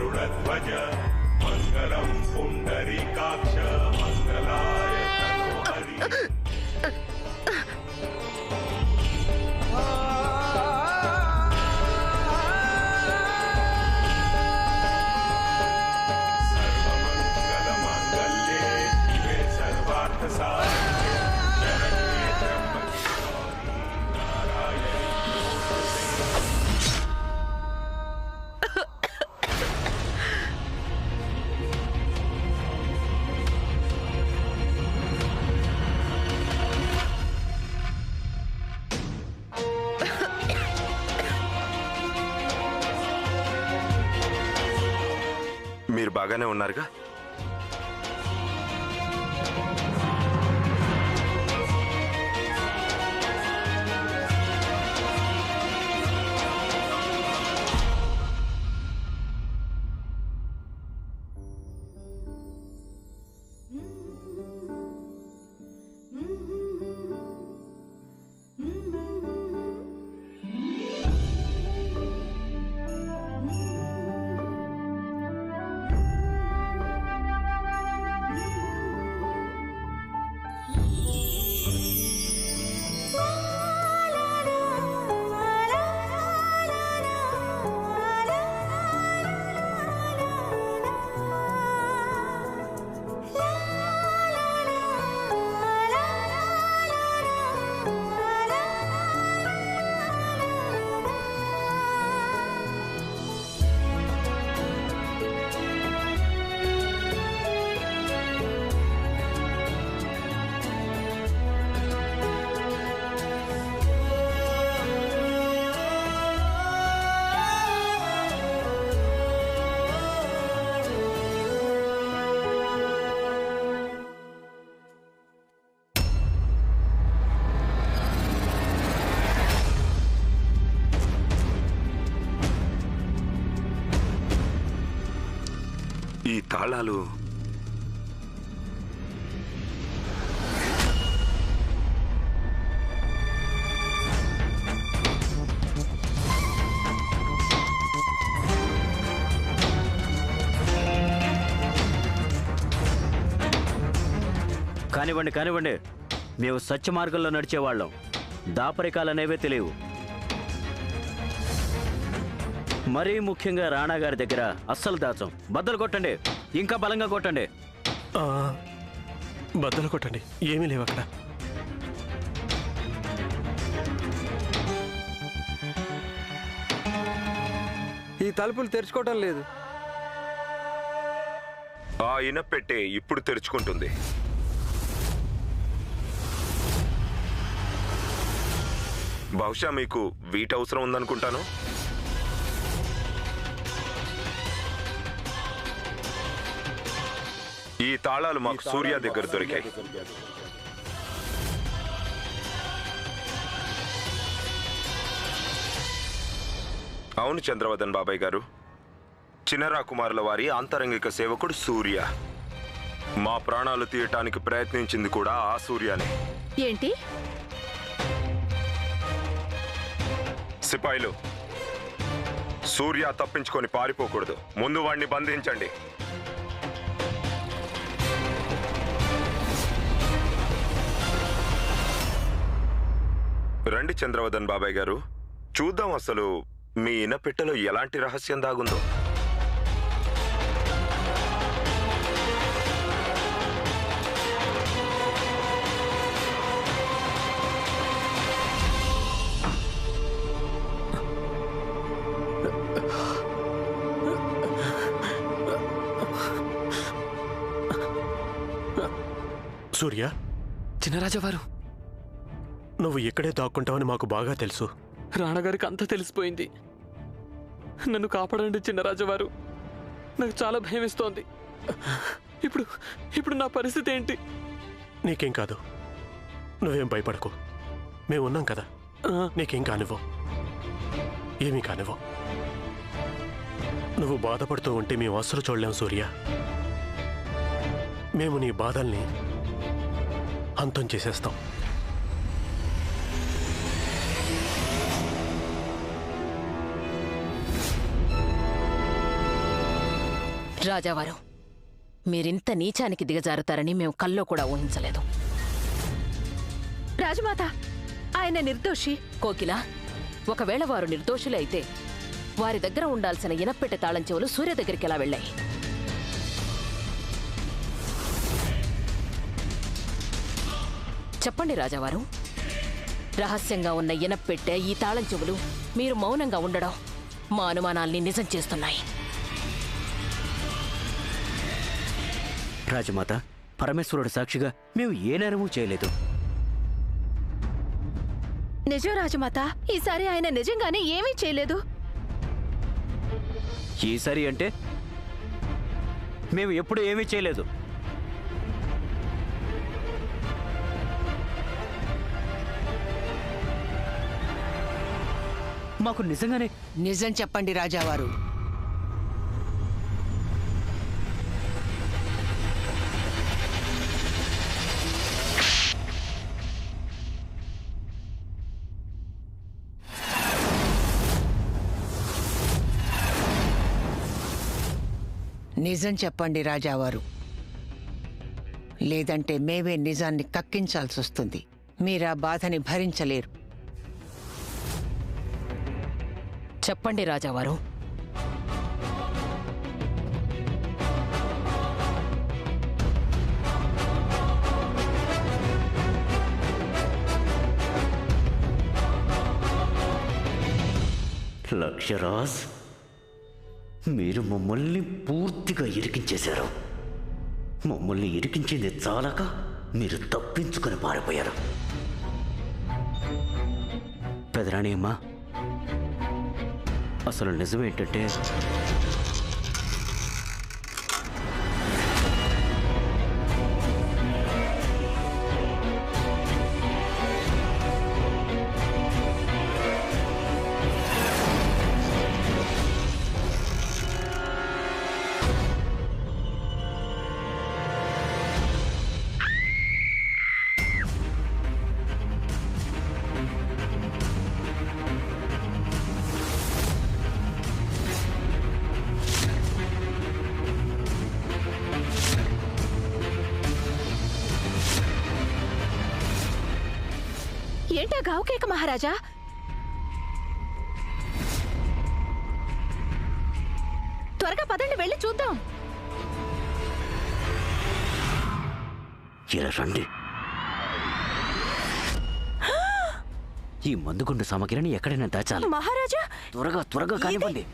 गरुडध्वज मंगलम पुंडरीकाक्ष मंगलाय तनोहरि మీరు బాగానే ఉన్నారుగా? ఈ తాళాలు కానివ్వండి కానివ్వండి, మేము సత్య మార్గంలో నడిచేవాళ్ళం. దాపరికాలనేవే తెలియవు. మరీ ముఖ్యంగా రాణా గారి దగ్గర అస్సలు దాచం. బద్దలు కొట్టండి, ఇంకా బలంగా కొట్టండి. బద్దలు కొట్టండి, ఏమీ లేవు అక్కడ. ఈ తలుపులు తెరుచుకోవటం లేదు. ఆ ఇనపెట్టే ఇప్పుడు తెరుచుకుంటుంది. బహుశా మీకు వీటి అవసరం ఉందనుకుంటాను. ఈ తాళాలు మాకు సూర్య దగ్గర దొరికాయి. అవును చంద్రవదన్ బాబాయ్ గారు, చిన్నరా కుమారుల వారి ఆంతరంగిక సేవకుడు సూర్య. మా ప్రాణాలు తీయటానికి ప్రయత్నించింది కూడా ఆ సూర్యనే. ఏంటి? సిపాయిలు, సూర్య తప్పించుకొని పారిపోకూడదు. ముందు వాడిని బంధించండి. రండి చంద్రవదన్ బాబాయ్ గారు, చూద్దాం అసలు మీ ఇనపెట్టెలో ఎలాంటి రహస్యం దాగుందో. సూర్య, చిన్నరాజావారు, నువ్వు ఇక్కడే దాక్కుంటావని మాకు బాగా తెలుసు. రాణగారికి అంతా తెలిసిపోయింది. నన్ను కాపాడండి చిన్నరాజావారు, నాకు చాలా భయం వేస్తోంది. ఇప్పుడు నా పరిస్థితి ఏంటి? నీకేం కాదు, నువ్వేం భయపడకు. మేము ఉన్నాం కదా, నీకేం కానివ్వు, ఏమీ కానివ్వు. నువ్వు బాధపడుతూ ఉంటే మేము అస్సలు చూడలేం సూర్య. మేము నీ బాధల్ని అంతం చేసేస్తాం. రాజావారు, మీరింత నీచానికి దిగజారుతారని మేము కల్లో కూడా ఊహించలేదు. రాజమాత, ఆయన నిర్దోషి. కోకిల, ఒకవేళ వారు నిర్దోషులే అయితే వారి దగ్గర ఉండాల్సిన ఇనప్పెట్టె తాళం చెవులు సూర్య దగ్గరికి ఎలా వెళ్ళాయి? చెప్పండి రాజావారు, రహస్యంగా ఉన్న ఇనప్పెట్టె, ఈ తాళం చెవులు మీరు మౌనంగా ఉండడం మా అనుమానాల్ని నిజం చేస్తున్నాయి. రాజమాత, పరమేశ్వరుడు సాక్షిగా మేము ఏ నేరమూ చేయలేదు. నిజం రాజమాత, ఈసారి ఆయన నిజంగానే ఏమీ చేయలేదు. ఈసారి అంటే మేము ఎప్పుడు ఏమీ చేయలేదు. మాకు నిజంగానే నిజం చెప్పండి రాజావారు. నిజం చెప్పండి రాజావారు, లేదంటే మేమే నిజాన్ని కక్కించాల్సి వస్తుంది. మీరా బాధని భరించలేరు. చెప్పండి రాజావారు. లక్ష్యరాజ్, మీరు మమ్మల్ని పూర్తిగా ఇరికించేశారు. మమ్మల్ని ఇరికించింది చాలక మీరు తప్పించుకొని పారిపోయారు. పెదరాణి అమ్మా, అసలు నిజమేంటంటే ఏంటా గావుకేక మహారాజా? త్వరగా పదండి, వెళ్ళి చూద్దాం. ఇలా రండి. ఈ మందుగుండు సామగ్రిని ఎక్కడైనా దాచాలి. మహారాజా, త్వరగా త్వరగా కానివ్వండి.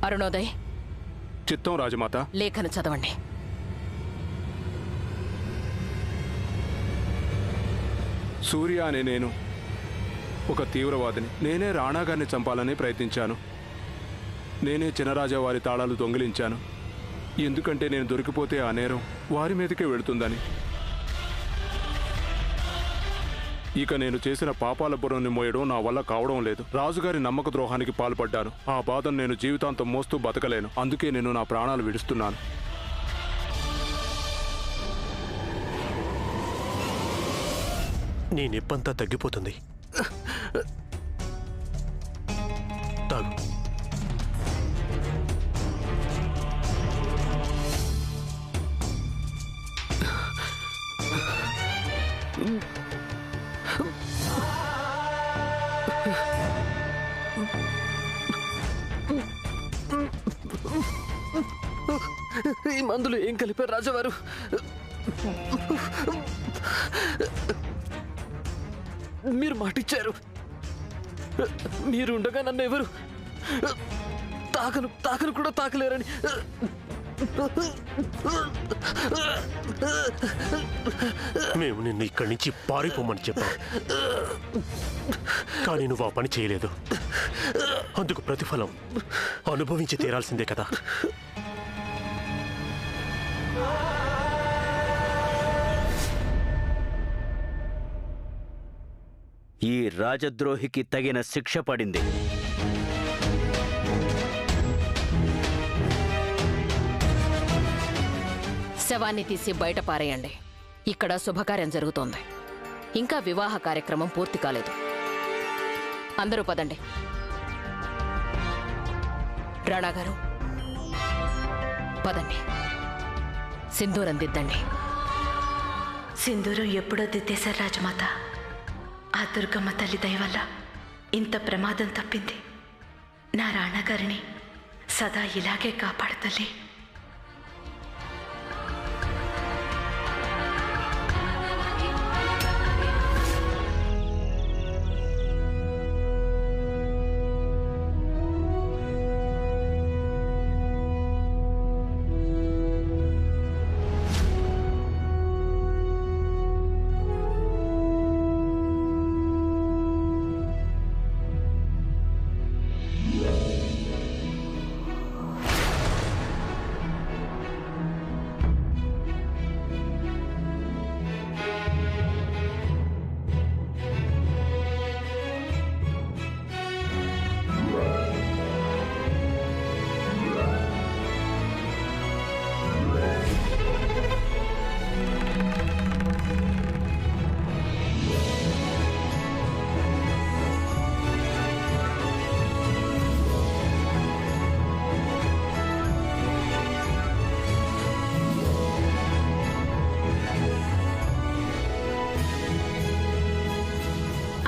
అరుణోదయ్, చిత్తం రాజమాత. లేఖను చదవండి. సూర్య అనే నేను ఒక తీవ్రవాదిని. నేనే రాణా గారిని చంపాలని ప్రయత్నించాను. నేనే చినరాజా వారి తాళాలు దొంగిలించాను. ఎందుకంటే నేను దొరికిపోతే ఆ నేరం వారి మీదకే వెళుతుందని. ఇక నేను చేసిన పాపాల బుర్రని మోయడం నా వల్ల కావడం లేదు. రాజుగారి నమ్మక ద్రోహానికి పాల్పడ్డాను. ఆ బాధను నేను జీవితాంతం మోస్తూ బతకలేను. అందుకే నేను నా ప్రాణాలు విడుస్తున్నాను. నీ నిప్పంతా తగ్గిపోతుంది. తాగు. ఈ మందులు ఏం కలిపారు రాజావారు? మీరు మాటిచ్చారు, మీరు ఉండగా నన్ను ఎవరు తాకను కూడా తాకలేరని. మేము నిన్ను ఇక్కడి నుంచి పారిపోమని చెప్పాం, కానీ నువ్వు ఆ పని చేయలేదు. అందుకు ప్రతిఫలం అనుభవించి తీరాల్సిందే కదా. ఈ రాజద్రోహికి తగిన శిక్ష పడింది. శవాన్ని తీసి బయట పారేయండి. ఇక్కడ శుభకార్యం జరుగుతోంది. ఇంకా వివాహ కార్యక్రమం పూర్తి కాలేదు. అందరూ పదండి. రాణా గారు పదండి, సింధూరం దిద్దండి. సింధూరం ఎప్పుడో దిద్దేశారు రాజమాత. ఆ దుర్గమ్మ తల్లి దయ వల్ల ఇంత ప్రమాదం తప్పింది. నా రాణాగారిని సదా ఇలాగే కాపాడుతల్లి.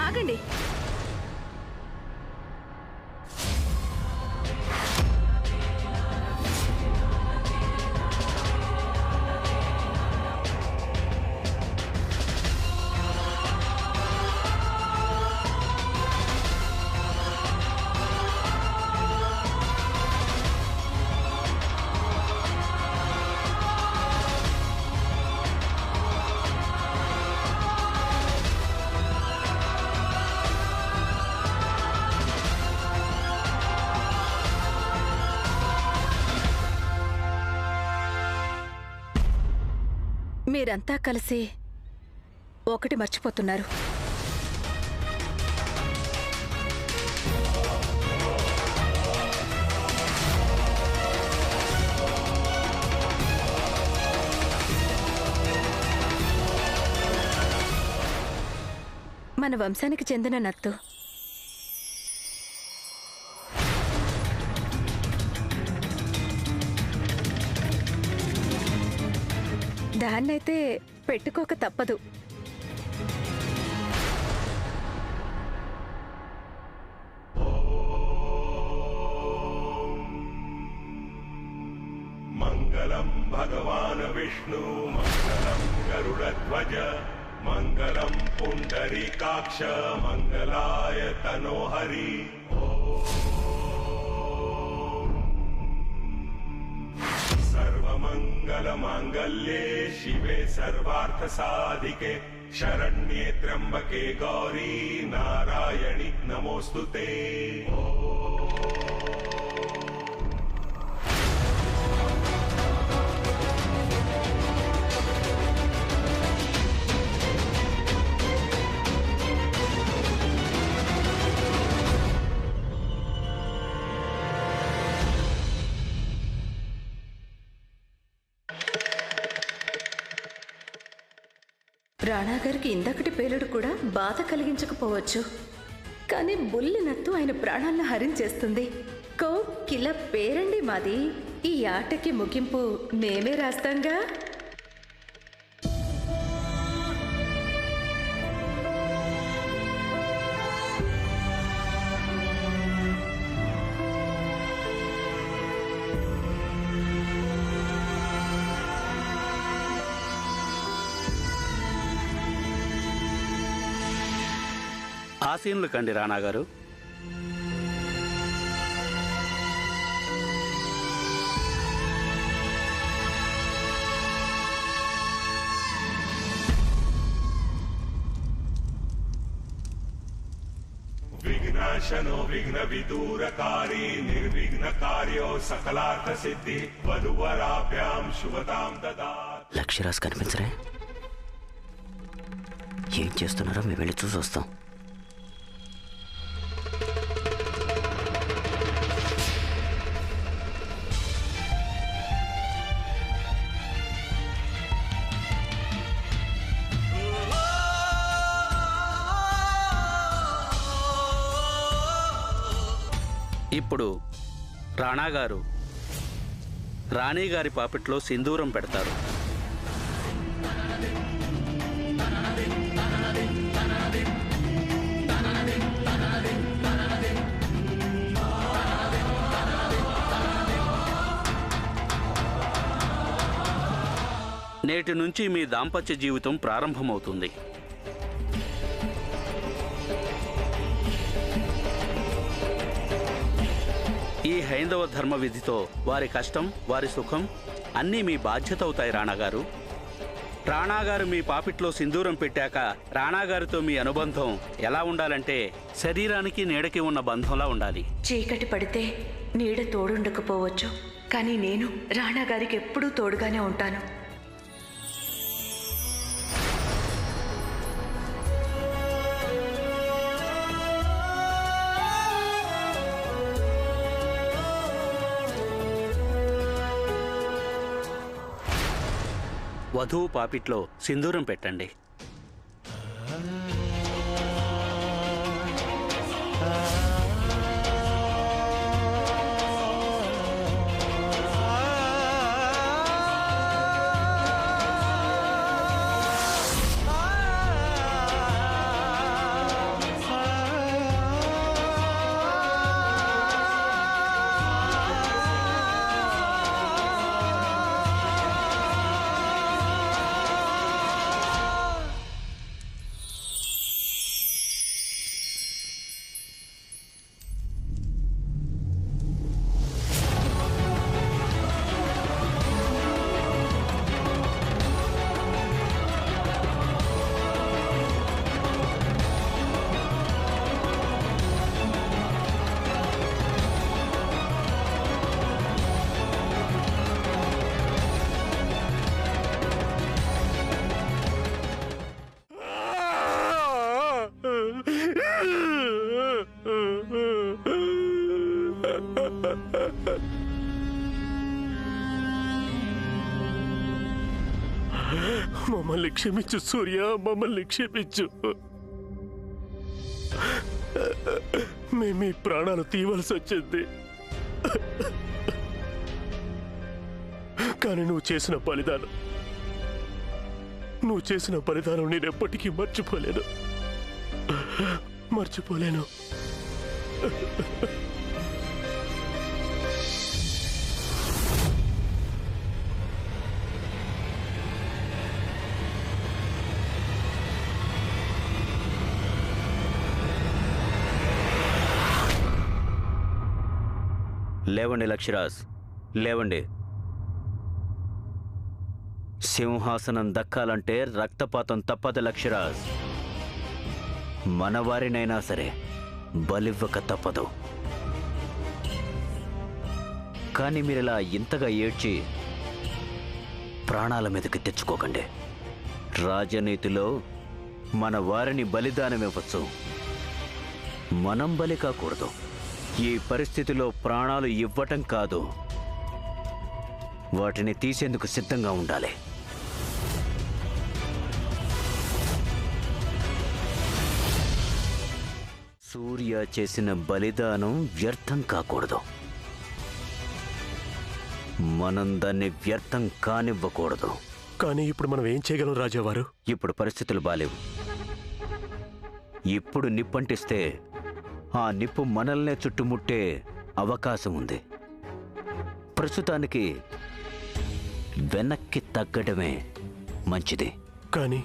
ఆగండి. మీరంతా కలిసి ఒకటి మర్చిపోతున్నారు. మన వంశానికి చెందిన నత్తు. దాన్నైతే పెట్టుకోక తప్పదు. మంగళం భగవాన్ విష్ణు, మంగళం గరుడధ్వజ, మంగళం పుండరీకాక్ష, మంగళాయ తనోహరి. सर्वमंगलमांगल्ये शिवे सर्वार्थसाधिके, शरण्ये त्र्यंबके गौरी नारायणि नमोस्तुते. రాణాగారికి ఇందకటి పేలుడు కూడా బాధ కలిగించకపోవచ్చు, కానీ బుల్లినత్తు ఆయన ప్రాణాలను హరించేస్తుంది. కోకిల పేరండి మాది. ఈ ఆటకి ముగింపు మేమే రాస్తాంగా. ఆసీనులు కండి రాణా గారు. విఘ్నాశనో విఘ్న విదూరకారీ నిర్విఘ్న కార్యో సకలార్థ సిద్ధి వధువరాభ్యాం శుభతాం దదాత్. లక్ష్యరాజ్ కనిపించరే? ఏం చేస్తున్నారో మేము వెళ్ళి చూసి వస్తాం. ఇప్పుడు రాణా గారు రాణి గారి పాపిట్లో సింధూరం పెడతారు. నేటి నుంచి మీ దాంపత్య జీవితం ప్రారంభమవుతుంది. ఈ హైందవ ధర్మ విధితో వారి కష్టం, వారి సుఖం అన్నీ మీ బాధ్యత అవుతాయి రాణాగారు. రాణాగారు మీ పాపిట్లో సింధూరం పెట్టాక రాణాగారితో మీ అనుబంధం ఎలా ఉండాలంటే శరీరానికి నీడకి ఉన్న బంధంలా ఉండాలి. చీకటి పడితే నీడ తోడుండకపోవచ్చు, కానీ నేను రాణాగారికి ఎప్పుడూ తోడుగానే ఉంటాను. వధువు పాపిట్లో సింధూరం పెట్టండి. మమ్మల్ని క్షమించు సూర్య, మమ్మల్ని క్షమించు. మేము ఈ ప్రాణాలు తీయవలసి వచ్చింది, కానీ నువ్వు చేసిన బలిదానం నేను ఎప్పటికీ మర్చిపోలేను. లేవండి లక్ష్యరాజ్, లేవండి. సింహాసనం దక్కాలంటే రక్తపాతం తప్పదు లక్ష్యరాజ్. మనవారినైనా సరే బలివ్వక తప్పదు. కానీ మీరిలా ఇంతగా ఏడ్చి ప్రాణాల మీదకి తెచ్చుకోకండి. రాజనీతిలో మన వారిని బలిదానం ఇవ్వచ్చు, మనం బలి కాకూడదు. ఈ పరిస్థితిలో ప్రాణాలు ఇవ్వటం కాదు, వాటిని తీసేందుకు సిద్ధంగా ఉండాలి. సూర్య చేసిన బలిదానం వ్యర్థం కాకూడదు. మనం దాన్ని వ్యర్థం కానివ్వకూడదు. కానీ ఇప్పుడు మనం ఏం చేయగలం రాజావారు? ఇప్పుడు పరిస్థితులు బాలేవు. ఇప్పుడు నిప్పంటిస్తే ఆ నిప్పు మనల్నే చుట్టుముట్టే అవకాశం ఉంది. ప్రస్తుతానికి వెనక్కి తగ్గడమే మంచిది. కానీ